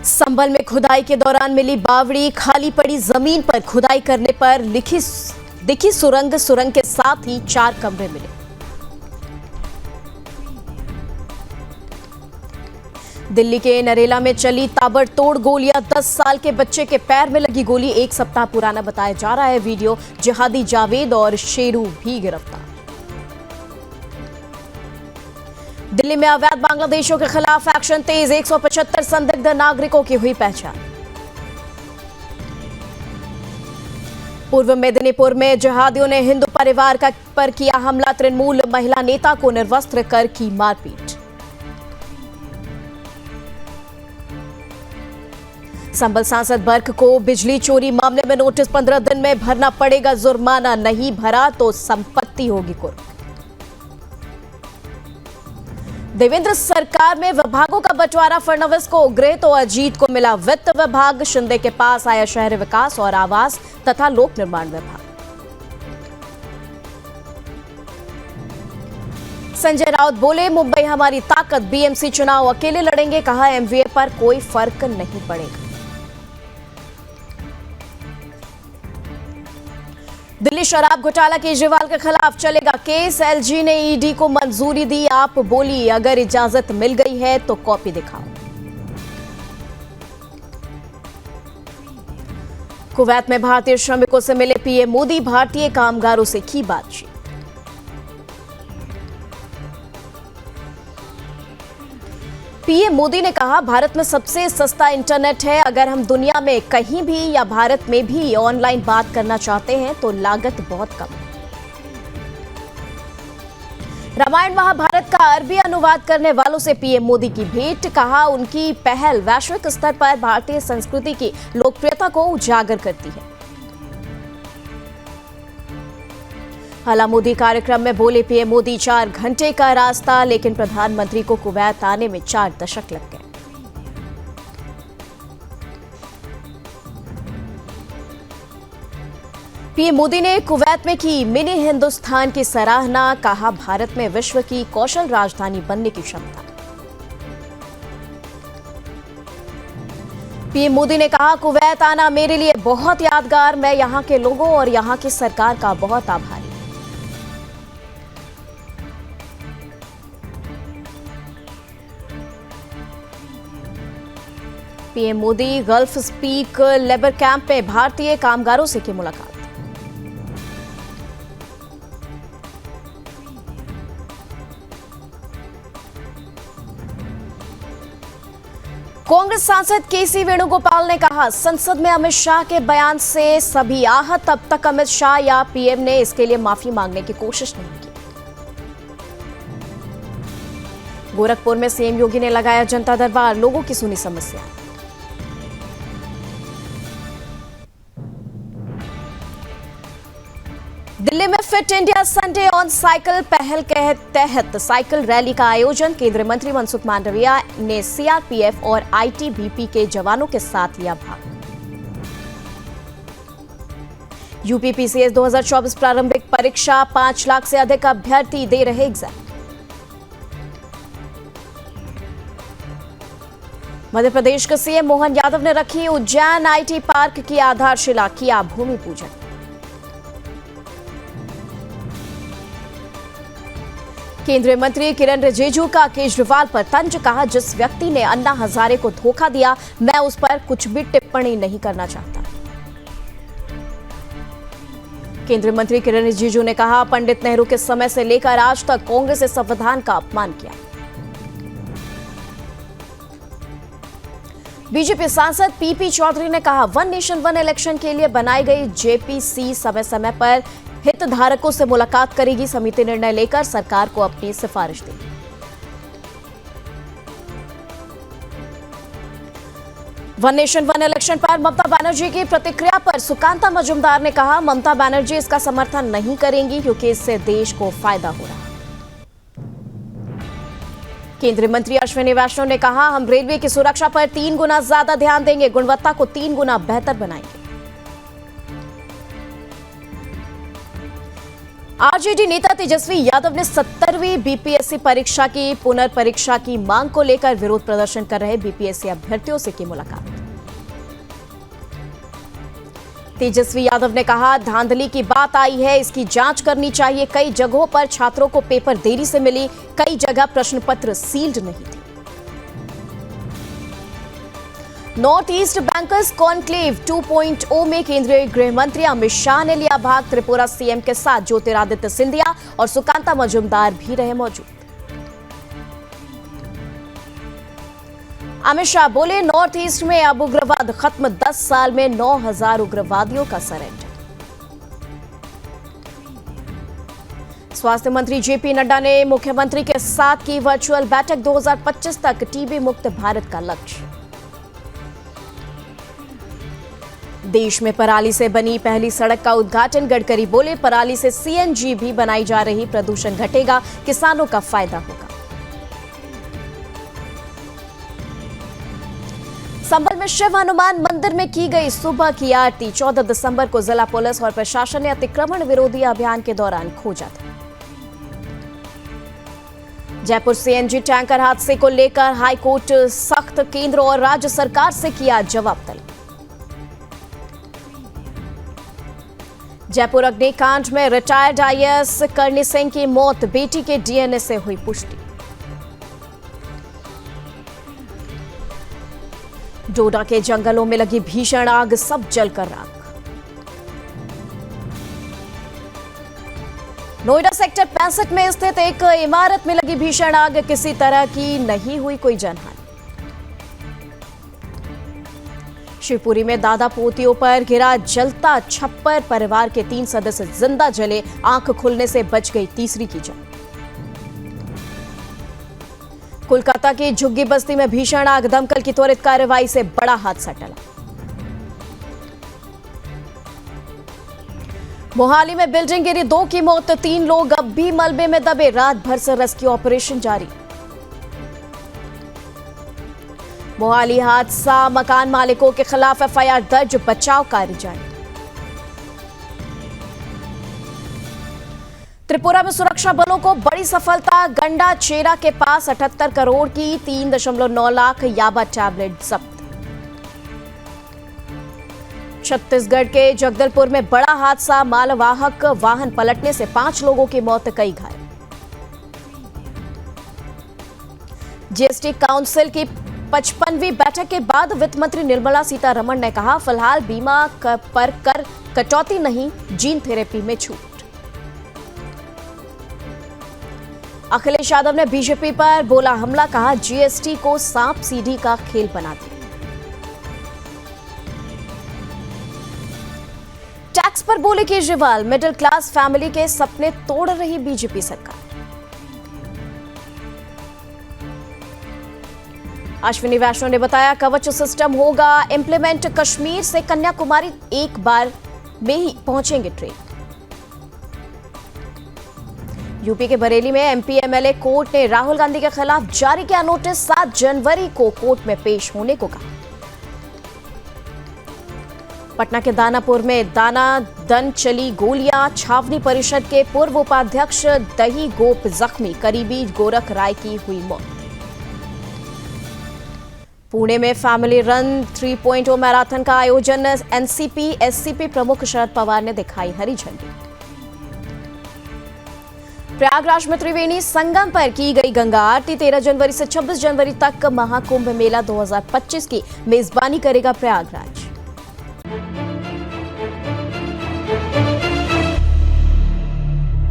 संभल में खुदाई के दौरान मिली बावड़ी, खाली पड़ी जमीन पर खुदाई करने पर दिखी सुरंग के साथ ही 4 कमरे मिले। दिल्ली के नरेला में चली ताबड़तोड़ गोलियां, 10 साल के बच्चे के पैर में लगी गोली 1 सप्ताह पुराना बताया जा रहा है वीडियो। जिहादी जावेद और शेरू भी गिरफ्तार। दिल्ली में अवैध बांग्लादेशियों के खिलाफ एक्शन तेज, 175 संदिग्ध नागरिकों की हुई पहचान। पूर्व मेदिनीपुर में जिहादियों ने हिंदू परिवार पर किया हमला, तृणमूल महिला नेता को निर्वस्त्र कर की मारपीट। संभल सांसद बर्क को बिजली चोरी मामले में नोटिस, 15 दिन में भरना पड़ेगा जुर्माना, नहीं भरा तो संपत्ति होगी कुर्क। देवेंद्र सरकार में विभागों का बंटवारा, फडणवीस को गृह तो अजीत को मिला वित्त विभाग, शिंदे के पास आया शहरी विकास और आवास तथा लोक निर्माण विभाग। संजय राउत बोले, मुंबई हमारी ताकत, बीएमसी चुनाव अकेले लड़ेंगे, कहा एमवीए पर कोई फर्क नहीं पड़ेगा। दिल्ली शराब घोटाला केजरीवाल के खिलाफ चलेगा केस, एलजी ने ईडी को मंजूरी दी, आप बोली अगर इजाजत मिल गई है तो कॉपी दिखाओ। कुवैत में भारतीय श्रमिकों से मिले पीएम मोदी, भारतीय कामगारों से की बातचीत। पीएम मोदी ने कहा, भारत में सबसे सस्ता इंटरनेट है, अगर हम दुनिया में कहीं भी या भारत में भी ऑनलाइन बात करना चाहते हैं तो लागत बहुत कम है। रामायण महाभारत का अरबी अनुवाद करने वालों से पीएम मोदी की भेंट, कहा उनकी पहल वैश्विक स्तर पर भारतीय संस्कृति की लोकप्रियता को उजागर करती है। अलामुद्दीन मोदी कार्यक्रम में बोले पीएम मोदी, 4 घंटे का रास्ता, लेकिन प्रधानमंत्री को कुवैत आने में 4 दशक लग गए। पीएम मोदी ने कुवैत में की मिनी हिंदुस्तान की सराहना, कहा भारत में विश्व की कौशल राजधानी बनने की क्षमता। पीएम मोदी ने कहा, कुवैत आना मेरे लिए बहुत यादगार, मैं यहां के लोगों और यहां की सरकार का बहुत आभारी। PM Modi gulf speak labour camp में भारतीय कामगारों से की मुलाकात। कांग्रेस सांसद केसी वेणुगोपाल ने कहा, संसद में अमित शाह के बयान से सभी आहत, अब तक अमित शाह या पीएम ने इसके लिए माफी मांगने की कोशिश नहीं की। गोरखपुर में सीएम योगी ने लगाया जनता दरबार, लोगों की सुनी समस्या। दिल्ली में fit India Sunday on cycle पहल के तहत साइकिल रैली का आयोजन, केंद्रीय मंत्री मनसुख मांडविया ने सीआरपीएफ और आईटीबीपी के जवानों के साथ लिया भाग। यूपीपीसीएस 2024 प्रारंभिक परीक्षा, 5 लाख से अधिक अभ्यर्थी दे रहे एग्जाम। मध्य प्रदेश के सीएम मोहन यादव ने रखी उज्जैन आईटी पार्क की आधारशिला, किया भूमि पूजन। केंद्रीय मंत्री किरण रिजिजू का केजरीवाल पर तंज, कहा जिस व्यक्ति ने अन्ना हजारे को धोखा दिया, मैं उस पर कुछ भी टिप्पणी नहीं करना चाहता। केंद्रीय मंत्री किरण रिजिजू ने कहा, पंडित नेहरू के समय से लेकर आज तक कांग्रेस ने संविधान का अपमान किया। बीजेपी सांसद पीपी चौधरी ने कहा, वन नेशन वन इलेक्शन के लिए बनाई गई जेपीसी समय समय पर हितधारकों से मुलाकात करेगी, समिति निर्णय लेकर सरकार को अपनी सिफारिश देगी। वन नेशन वन इलेक्शन पर ममता बनर्जी की प्रतिक्रिया पर सुकांता मजुमदार ने कहा, ममता बनर्जी इसका समर्थन नहीं करेंगी क्योंकि इससे देश को फायदा हो रहा है। केंद्रीय मंत्री अश्विनी वैष्णव ने कहा, हम रेलवे की सुरक्षा पर 3 गुना ज्यादा ध्यान देंगे, गुणवत्ता को 3 गुना बेहतर बनाएंगे। आरजेडी नेता तेजस्वी यादव ने 70वीं बीपीएससी परीक्षा की पुनर्परीक्षा की मांग को लेकर विरोध प्रदर्शन कर रहे बीपीएससी अभ्यर्थियों से की मुलाकात। तेजस्वी यादव ने कहा, धांधली की बात आई है, इसकी जांच करनी चाहिए। कई जगहों पर छात्रों को पेपर देरी से मिली, कई जगह प्रश्न पत्र सील्ड नहीं थे। नॉर्थ ईस्ट बैंकर्स कॉन्क्लेव 2.0 में केंद्रीय गृह मंत्री अमित शाह ने लिया भाग। त्रिपुरा सीएम के साथ ज्योतिरादित्य सिंधिया और सुकांता मजूमदार भी रहे मौजूद। अमित शाह बोले, नॉर्थ ईस्ट में अब उग्रवाद खत्म, 10 साल में 9,000 उग्रवादियों का सरेंडर। स्वास्थ्य मंत्री जेपी नड्डा ने मुख्यमंत्री के साथ की वर्चुअल बैठक। 2025 तक टीबी मुक्त भारत का लक्ष्य। देश में पराली से बनी पहली सड़क का उद्घाटन। गडकरी बोले, पराली से सीएनजी भी बनाई जा रही, प्रदूषण घटेगा, किसानों का फायदा होगा। संभल में शिव हनुमान मंदिर में की गई सुबह की आरती। 14 दिसंबर को जिला पुलिस और प्रशासन ने अतिक्रमण विरोधी अभियान के दौरान खोजा था। जयपुर सीएनजी टैंकर हादसे को लेकर हाईकोर्ट सख्त, केंद्र और राज्य सरकार से किया जवाब तलब। जयपुर अग्निकांड में रिटायर्ड आईएएस करणी सिंह की मौत, बेटी के डीएनए से हुई पुष्टि। डोडा के जंगलों में लगी भीषण आग, सब जलकर राख। नोएडा सेक्टर 65 में स्थित एक इमारत में लगी भीषण आग, किसी तरह की नहीं हुई कोई जनहानि। शिवपुरी में दादा पोतियों पर गिरा जलता छप्पर, परिवार के 3 सदस्य जिंदा जले, आंख खुलने से बच गई तीसरी की जान। कोलकाता की झुग्गी बस्ती में भीषण आग, दमकल की त्वरित कार्रवाई से बड़ा हादसा टला। मोहाली में बिल्डिंग गिरी, 2 की मौत, 3 लोग अब भी मलबे में दबे, रात भर से रेस्क्यू ऑपरेशन जारी। मोहाली हादसा, मकान मालिकों के खिलाफ एफआईआर दर्ज, बचाव कार्य जारी। त्रिपुरा में सुरक्षा बलों को बड़ी सफलता, गंडा चेरा के पास 78 करोड़ की 3.9 लाख याबा टैबलेट जब्त। छत्तीसगढ़ के जगदलपुर में बड़ा हादसा, मालवाहक वाहन पलटने से 5 लोगों की मौत, कई घायल। जीएसटी काउंसिल की 55वीं बैठक के बाद वित्त मंत्री निर्मला सीतारमण ने कहा, फिलहाल बीमा पर कर कटौती नहीं, जीन थेरेपी में छूट। अखिलेश यादव ने बीजेपी पर बोला हमला, कहा जीएसटी को सांप सीढ़ी का खेल बना दिया। टैक्स पर बोले केजरीवाल, मिडिल क्लास फैमिली के सपने तोड़ रही बीजेपी सरकार। अश्विनी वैष्णव ने बताया, कवच सिस्टम होगा इंप्लीमेंट, कश्मीर से कन्याकुमारी एक बार में ही पहुंचेंगे ट्रेन। यूपी के बरेली में एमपी एमएलए कोर्ट ने राहुल गांधी के खिलाफ जारी किया नोटिस, 7 जनवरी को कोर्ट में पेश होने को कहा। पटना के दानापुर में दाना दन चली गोलियां, छावनी परिषद के पूर्व उपाध्यक्ष दही गोप जख्मी, करीबी गोरख राय की हुई मौत। पुणे में फैमिली रन 3.0 मैराथन का आयोजन, एनसीपी एससीपी प्रमुख शरद पवार ने दिखाई हरी झंडी। प्रयागराज में त्रिवेणी संगम पर की गई गंगा आरती, 13 जनवरी से 26 जनवरी तक महाकुंभ मेला 2025 की मेजबानी करेगा प्रयागराज।